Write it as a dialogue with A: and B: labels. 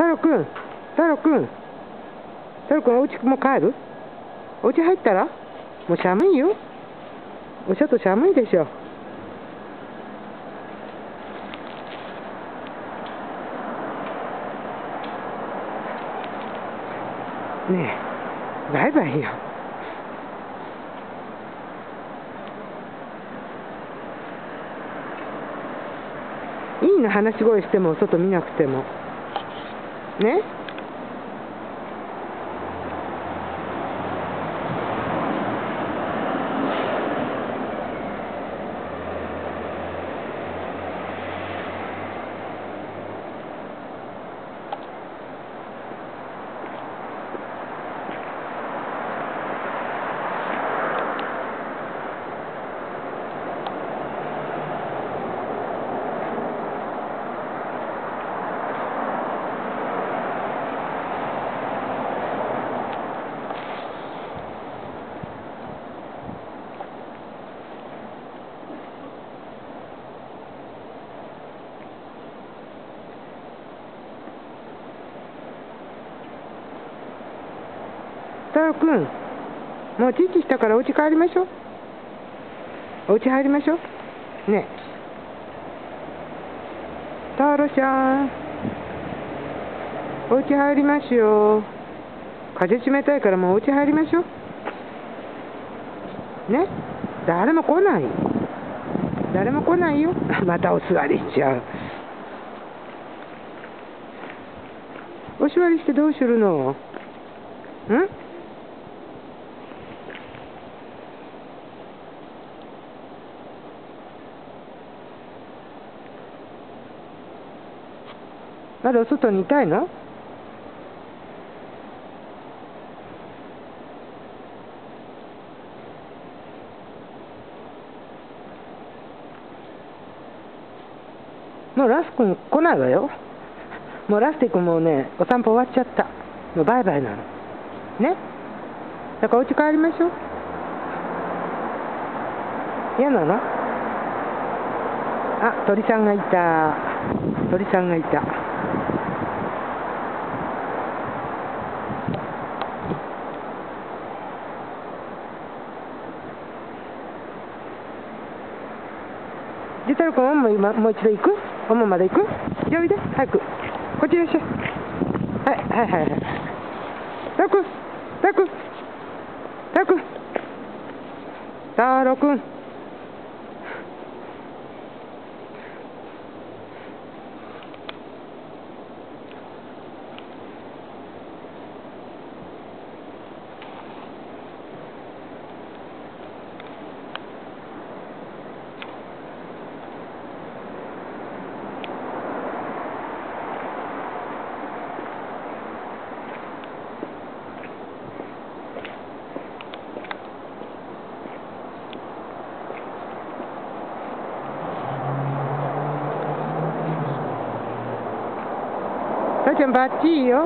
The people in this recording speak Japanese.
A: 太郎くん、太郎くん、太郎くん、お家もう帰る？お家入ったら？もう寒いよ。ちょっと寒いでしょ。ねえ、バイバイよ。いいの、話し声しても外見なくても。ね。太郎くん、もうチッチしたからお家帰りましょう。お家入りましょう。ねえ。太郎ちゃん、お家入りますよ。風冷たいからもうお家入りましょう。ね。誰も来ない。誰も来ないよ。またお座りしちゃう。お座りしてどうするの？ん？まだお外にいたいの？もうラス君来ないわよ。もうラスティ君もね、お散歩終わっちゃった。もうバイバイなの。ね。だからお家帰りましょう。嫌なの？あ、鳥さんがいた。鳥さんがいた。で、太郎君、もう一度行く？おもまで行く？じゃあおいで、早く。こっちいらっしゃい。はい、はい、はい、はい。太郎君、太郎君、太郎君、太郎君。さあちゃん、バッチリよ。